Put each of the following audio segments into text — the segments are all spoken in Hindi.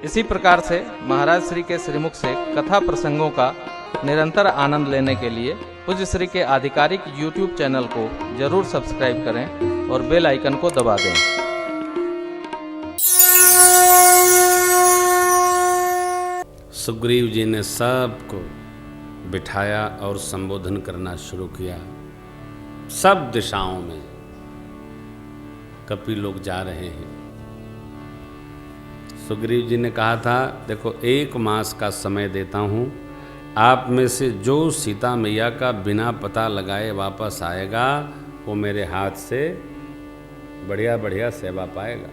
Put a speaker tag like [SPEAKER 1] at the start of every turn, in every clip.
[SPEAKER 1] इसी प्रकार से महाराज श्री के श्रीमुख से कथा प्रसंगों का निरंतर आनंद लेने के लिए पूज्य श्री के आधिकारिक YouTube चैनल को जरूर सब्सक्राइब करें और बेल आइकन को दबा दें।
[SPEAKER 2] सुग्रीव जी ने सबको बिठाया और संबोधन करना शुरू किया। सब दिशाओं में कपि लोग जा रहे हैं। सुग्रीव जी ने कहा था, देखो 1 मास का समय देता हूँ, आप में से जो सीता मैया का बिना पता लगाए वापस आएगा वो मेरे हाथ से बढ़िया बढ़िया सेवा पाएगा।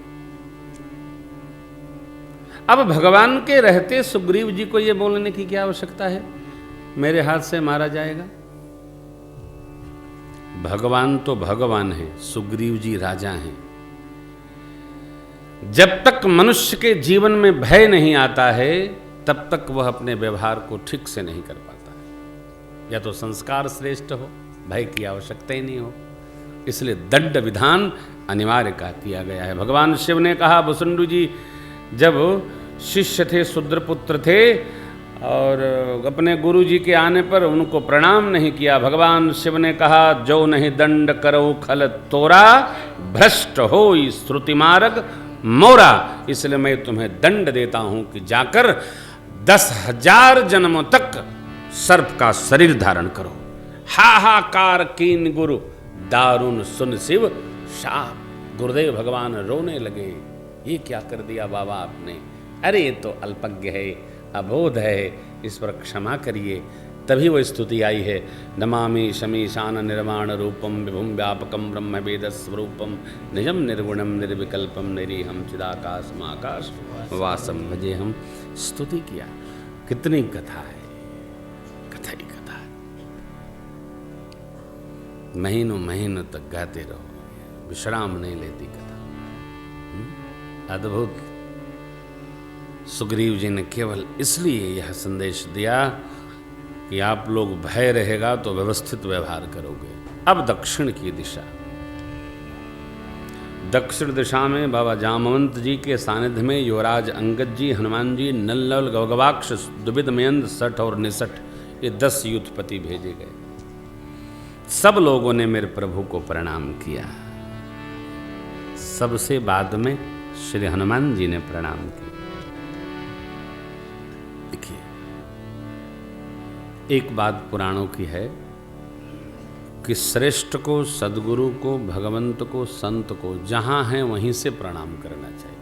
[SPEAKER 2] अब भगवान के रहते सुग्रीव जी को ये बोलने की क्या आवश्यकता है, मेरे हाथ से मारा जाएगा। भगवान तो भगवान है, सुग्रीव जी राजा हैं। जब तक मनुष्य के जीवन में भय नहीं आता है तब तक वह अपने व्यवहार को ठीक से नहीं कर पाता है। या तो संस्कार श्रेष्ठ हो, भय की आवश्यकता ही नहीं हो, इसलिए दंड विधान अनिवार्य का किया गया है। भगवान शिव ने कहा, वसुंधु जी जब शिष्य थे, शूद्रपुत्र थे और अपने गुरु जी के आने पर उनको प्रणाम नहीं किया, भगवान शिव ने कहा, जो नहीं दंड करो खल तोरा, भ्रष्ट हो श्रुति मार्ग मोरा। इसलिए मैं तुम्हें दंड देता हूं कि जाकर 10,000 जन्मों तक सर्प का शरीर धारण करो। हाहाकार कीन गुरु दारुण सुन शिव शाप। गुरुदेव भगवान रोने लगे, ये क्या कर दिया बाबा आपने, अरे ये तो अल्पज्ञ है, अबोध है, इस पर क्षमा करिए। तभी वो स्तुति आई है, नमामि शमीशान निर्वाण रूपम विभुम व्यापकम ब्रह्म वेद स्वरूपम निजम निर्गुणम निर्विकल्पम निरीहम चिदाकाशमाकाश वासम भजे हम। स्तुति किया। कितनी कथा है, कथा ही कथा है। महीनों महीनों तक गाते रहो, विश्राम नहीं लेती कथा। अद्भुत। सुग्रीव जी ने केवल इसलिए यह संदेश दिया कि आप लोग भय रहेगा तो व्यवस्थित व्यवहार करोगे। अब दक्षिण की दिशा, दक्षिण दिशा में बाबा जामवंत जी के सानिध्य में युवराज अंगद जी, हनुमान जी, नल गौगवाक्ष, दुबिद मयंद, सठ और निसठ, ये 10 युद्धपति भेजे गए। सब लोगों ने मेरे प्रभु को प्रणाम किया। सबसे बाद में श्री हनुमान जी ने प्रणाम किया। देखिए, एक बात पुराणों की है कि श्रेष्ठ को, सदगुरु को, भगवंत को, संत को जहां है वहीं से प्रणाम करना चाहिए।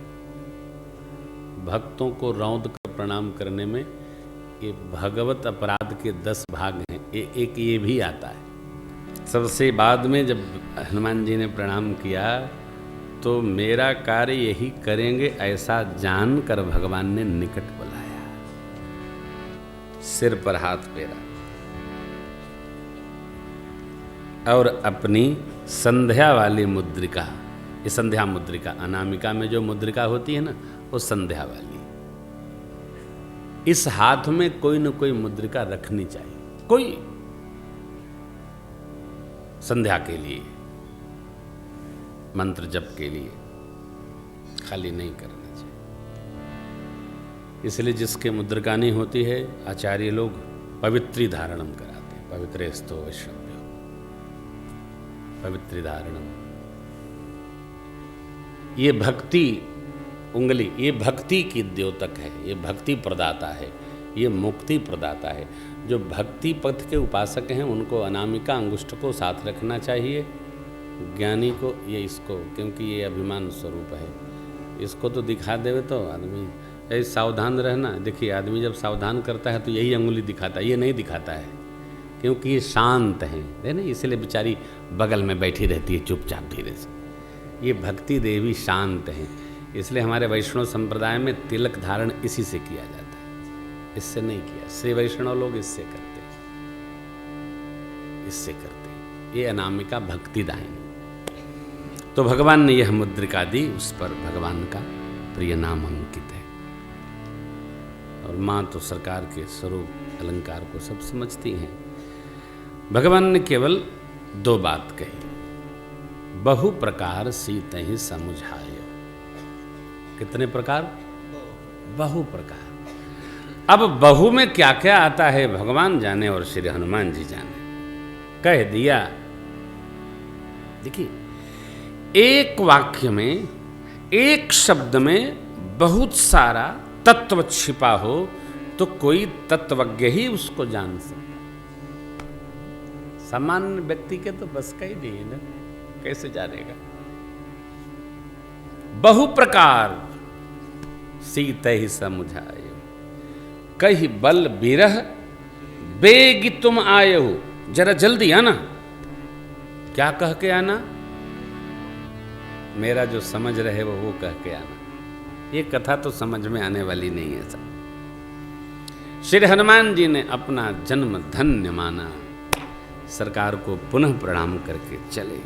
[SPEAKER 2] भक्तों को रौंद कर प्रणाम करने में ये भगवत अपराध के 10 भाग हैं, एक ये भी आता है। सबसे बाद में जब हनुमान जी ने प्रणाम किया तो मेरा कार्य यही करेंगे ऐसा जानकर भगवान ने निकट बुलाया, सिर पर हाथ फेरा और अपनी संध्या वाली मुद्रिका, ये संध्या मुद्रिका, अनामिका में जो मुद्रिका होती है ना, वो संध्या वाली, इस हाथ में कोई न कोई मुद्रिका रखनी चाहिए। कोई संध्या के लिए, मंत्र जप के लिए खाली नहीं करना चाहिए। इसलिए जिसके मुद्रिका नहीं होती है, आचार्य लोग पवित्री धारणम कराते हैं। पवित्रेस्तो वैष्णव्यो, पवित्री धारणम। ये भक्ति उंगली, ये भक्ति की द्योतक है, ये भक्ति प्रदाता है, ये मुक्ति प्रदाता है। जो भक्ति पथ के उपासक हैं उनको अनामिका अंगुष्ठ को साथ रखना चाहिए, ज्ञानी को ये इसको, क्योंकि ये अभिमान स्वरूप है। इसको तो दिखा देवे तो आदमी ऐसे सावधान रहना। देखिए, आदमी जब सावधान करता है तो यही अंगुली दिखाता है, ये नहीं दिखाता है क्योंकि ये शांत है ना, इसलिए बेचारी बगल में बैठी रहती है चुपचाप धीरे से। ये भक्ति देवी शांत हैं, इसलिए हमारे वैष्णव संप्रदाय में तिलक धारण इसी से किया जाता है, इससे नहीं किया। श्री वैष्णव लोग इससे करते हैं, इससे करते हैं। ये अनामिका भक्तिदायिनी। तो भगवान ने यह मुद्रिका दी, उस पर भगवान का प्रिय नाम अंकित है। और माँ तो सरकार के स्वरूप अलंकार को सब समझती हैं। भगवान ने केवल 2 बात कही, बहु प्रकार सीत ही समुझायो। कितने प्रकार? बहु प्रकार। अब बहु में क्या क्या आता है भगवान जाने और श्री हनुमान जी जाने। कह दिया। देखिए, एक वाक्य में, एक शब्द में बहुत सारा तत्व छिपा हो तो कोई तत्वज्ञ ही उसको जान सकता। सामान्य व्यक्ति के तो बस का ही नहीं है ना, कैसे जानेगा। बहु प्रकार सीत ही समुझाए, कही बल बिरह बेगी तुम आए हो। जरा जल्दी आना। क्या कह के आना? मेरा जो समझ रहे वो कह के आना। ये कथा तो समझ में आने वाली नहीं है सब। श्री हनुमान जी ने अपना जन्म धन्य माना, सरकार को पुनः प्रणाम करके चले।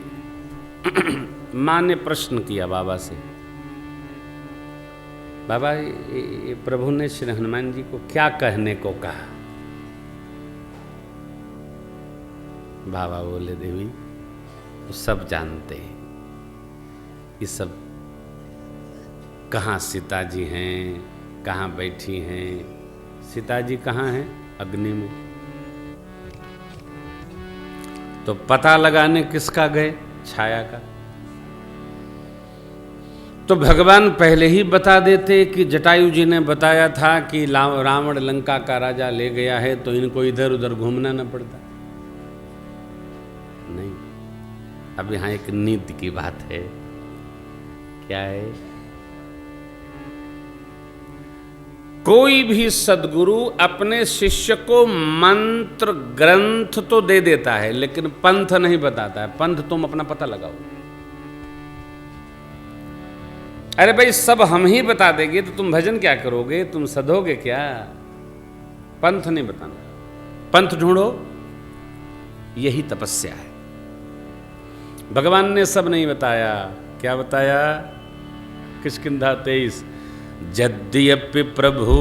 [SPEAKER 2] मां ने प्रश्न किया बाबा से, बाबा ये प्रभु ने श्री हनुमान जी को क्या कहने को कहा? बाबा बोले, देवी वो सब जानते हैं। ये सब कहाँ सीता जी हैं, कहाँ बैठी हैं। सीता जी कहाँ हैं? अग्नि में। तो पता लगाने किसका गए? छाया का। तो भगवान पहले ही बता देते कि जटायु जी ने बताया था कि रावण लंका का राजा ले गया है, तो इनको इधर उधर घूमना न पड़ता। नहीं, अब यहां एक नीति की बात है। क्या है? कोई भी सद्गुरु अपने शिष्य को मंत्र ग्रंथ तो दे देता है, लेकिन पंथ नहीं बताता है। पंथ तुम अपना पता लगाओ। अरे भाई, सब हम ही बता देंगे तो तुम भजन क्या करोगे? तुम सधोगे क्या? पंथ नहीं बताना, पंथ ढूंढो। यही तपस्या है। भगवान ने सब नहीं बताया। क्या बताया? किष्किंधा 23, यद्यपि प्रभु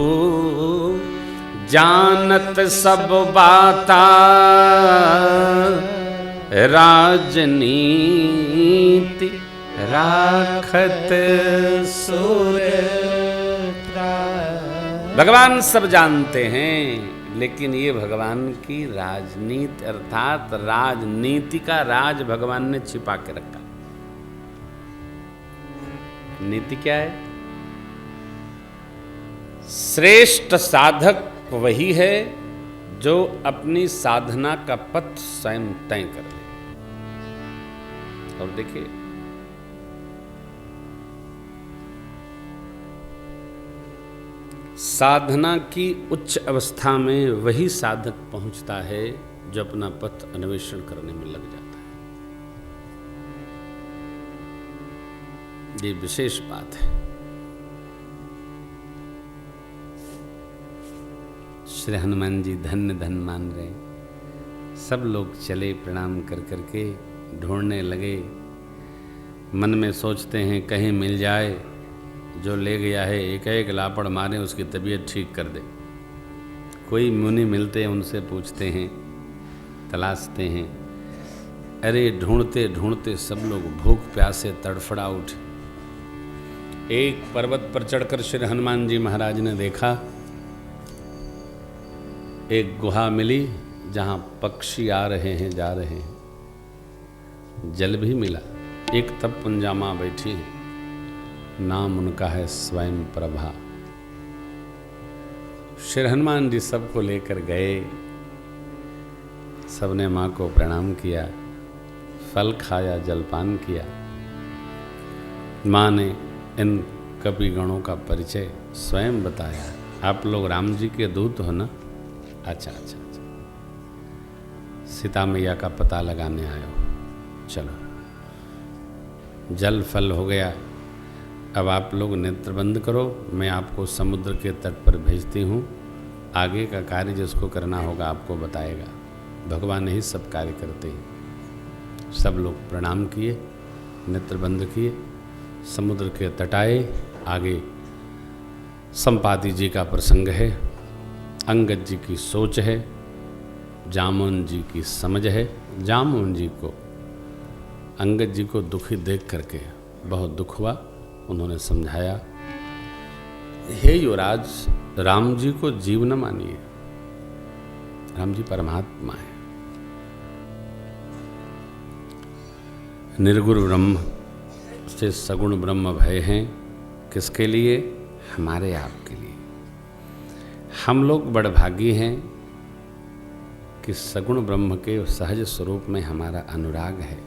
[SPEAKER 2] जानत सब बाता, राजनीति राखत सुर। भगवान सब जानते हैं, लेकिन ये भगवान की राजनीति अर्थात राजनीति का राज भगवान ने छिपा के रखा। नीति क्या है? श्रेष्ठ साधक वही है जो अपनी साधना का पथ स्वयं तय कर ले। और देखिए, साधना की उच्च अवस्था में वही साधक पहुंचता है जो अपना पथ अन्वेषण करने में लग जाता है। ये विशेष बात है। श्री हनुमान जी धन्य धन्य मान रहे। सब लोग चले प्रणाम कर करके, ढूंढने लगे। मन में सोचते हैं कहीं मिल जाए, जो ले गया है एक एक लापड़ मारे, उसकी तबीयत ठीक कर दे। कोई मुनि मिलते हैं, उनसे पूछते हैं, तलाशते हैं। अरे ढूंढते ढूंढते सब लोग भूख प्यासे तड़फड़ा उठे। एक पर्वत पर चढ़कर श्री हनुमान जी महाराज ने देखा, एक गुहा मिली जहाँ पक्षी आ रहे हैं जा रहे हैं। जल भी मिला। एक तप पुंजा माँ बैठी है, नाम उनका है स्वयं प्रभा। श्री हनुमान जी सबको लेकर गए। सबने माँ को प्रणाम किया, फल खाया, जलपान किया। माँ ने इन कपि गणों का परिचय स्वयं बताया। आप लोग राम जी के दूत हो ना? अच्छा अच्छा अच्छा, सीता मैया का पता लगाने आए हो। चलो, जल फल हो गया। अब आप लोग नेत्र बंद करो, मैं आपको समुद्र के तट पर भेजती हूँ। आगे का कार्य जिसको करना होगा आपको बताएगा। भगवान ही सब कार्य करते हैं। सब लोग प्रणाम किए, नेत्र बंद किए, समुद्र के तट आए। आगे संपाति जी का प्रसंग है, अंगद जी की सोच है, जामुन जी की समझ है। जामुन जी को अंगद जी को दुखी देख करके बहुत दुख हुआ। उन्होंने समझाया, हे युवराज, राम जी को जीव न मानिए। राम जी परमात्मा है, निर्गुण ब्रह्म से सगुण ब्रह्म भय हैं। किसके लिए? हमारे आपके लिए। हम लोग बड़भागी हैं कि सगुण ब्रह्म के सहज स्वरूप में हमारा अनुराग है।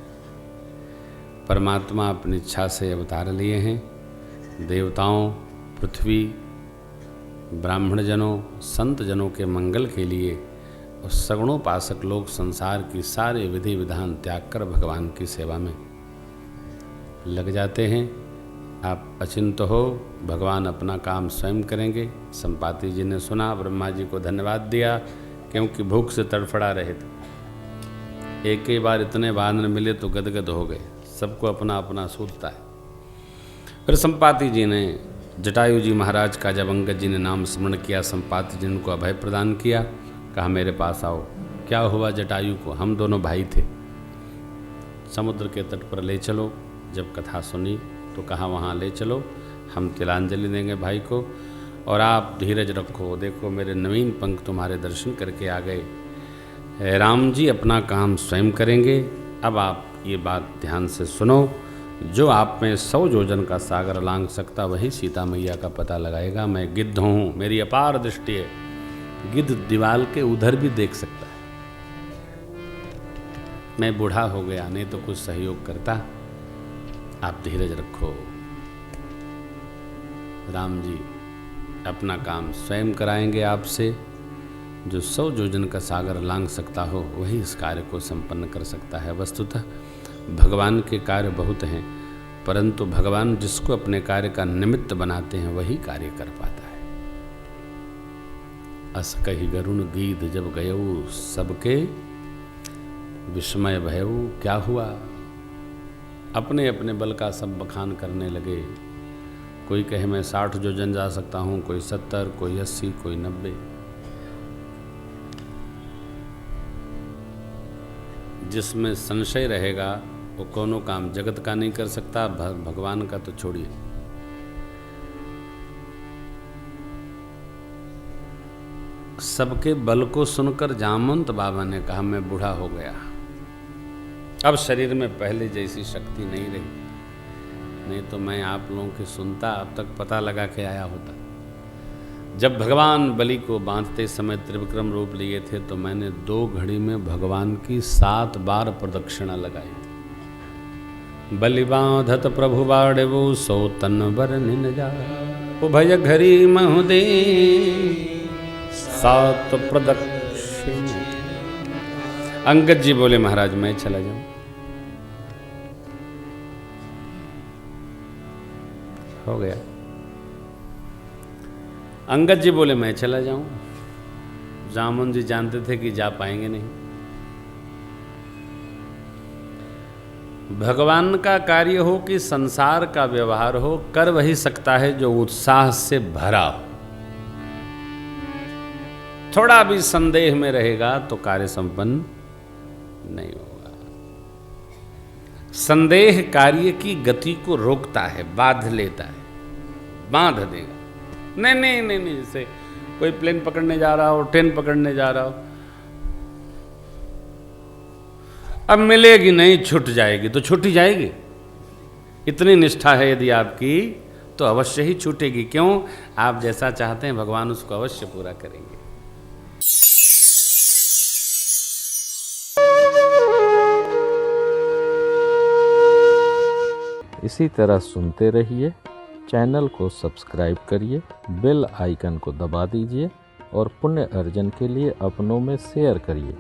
[SPEAKER 2] परमात्मा अपनी इच्छा से अवतार लिए हैं। देवताओं, पृथ्वी, ब्राह्मण जनों, संत जनों के मंगल के लिए और सगुणोपासक लोग संसार की सारे विधि विधान त्याग कर भगवान की सेवा में लग जाते हैं। आप अचिंत हो, भगवान अपना काम स्वयं करेंगे। संपाति जी ने सुना, ब्रह्मा जी को धन्यवाद दिया, क्योंकि भूख से तड़फड़ा रहे थे। एक ही बार इतने वानर मिले तो गदगद हो गए। सबको अपना अपना सूझता है। फिर संपाति जी ने जटायु जी महाराज का जब अंगद जी ने नाम स्मरण किया, संपाति जी ने उनको अभय प्रदान किया, कहा मेरे पास आओ। क्या हुआ जटायु को? हम दोनों भाई थे, समुद्र के तट पर ले चलो। जब कथा सुनी तो कहा वहाँ ले चलो, हम तिलांजलि देंगे भाई को, और आप धीरज रखो। देखो मेरे नवीन पंख तुम्हारे दर्शन करके आ गए। राम जी अपना काम स्वयं करेंगे। अब आप ये बात ध्यान से सुनो, जो आप में 100 योजन का सागर लांघ सकता वही सीता मैया का पता लगाएगा। मैं गिद्ध हूँ, मेरी अपार दृष्टि है। गिद्ध दीवाल के उधर भी देख सकता है। मैं बूढ़ा हो गया, नहीं तो कुछ सहयोग करता। आप धीरज रखो। राम जी अपना काम स्वयं कराएंगे आपसे। जो 100 योजन का सागर लांघ सकता हो वही इस कार्य को संपन्न कर सकता है। वस्तुतः भगवान के कार्य बहुत हैं, परंतु भगवान जिसको अपने कार्य का निमित्त बनाते हैं वही कार्य कर पाता है। अस कही गरुण गीत जब गयऊ, सबके विस्मय भयऊ। क्या हुआ? अपने अपने बल का सब बखान करने लगे। कोई कहे मैं 60 योजन जा सकता हूँ, कोई 70, कोई 80, कोई 90। जिसमें संशय रहेगा वो कोनो काम जगत का नहीं कर सकता, भगवान का तो छोड़िए। सबके बल को सुनकर जामवंत बाबा ने कहा मैं बूढ़ा हो गया, अब शरीर में पहले जैसी शक्ति नहीं रही। नहीं तो मैं आप लोगों की सुनता, अब तक पता लगा के आया होता। जब भगवान बलि को बांधते समय त्रिविक्रम रूप लिए थे तो मैंने 2 घड़ी में भगवान की 7 बार प्रदक्षिणा लगाई थी। बलि बांधत प्रभु बाड़ेवो, सो तन बर निन जा, उभय घरी महुदे 7 प्रदक्षिणा। अंगद जी बोले महाराज मैं चला जाऊं। हो गया। अंगद जी बोले मैं चला जाऊं। जामुन जी जानते थे कि जा पाएंगे नहीं। भगवान का कार्य हो कि संसार का व्यवहार हो, कर वही सकता है जो उत्साह से भरा हो। थोड़ा भी संदेह में रहेगा तो कार्य संपन्न नहीं होगा। संदेह कार्य की गति को रोकता है, बांध लेता है, बांध देगा। नहीं, जैसे कोई प्लेन पकड़ने जा रहा हो, ट्रेन पकड़ने जा रहा हो, अब मिलेगी नहीं, छूट जाएगी तो छूट ही जाएगी। इतनी निष्ठा है यदि आपकी तो अवश्य ही छूटेगी। क्यों? आप जैसा चाहते हैं भगवान उसको अवश्य पूरा करेंगे।
[SPEAKER 1] इसी तरह सुनते रहिए। चैनल को सब्सक्राइब करिए, बेल आइकन को दबा दीजिए और पुण्य अर्जन के लिए अपनों में शेयर करिए।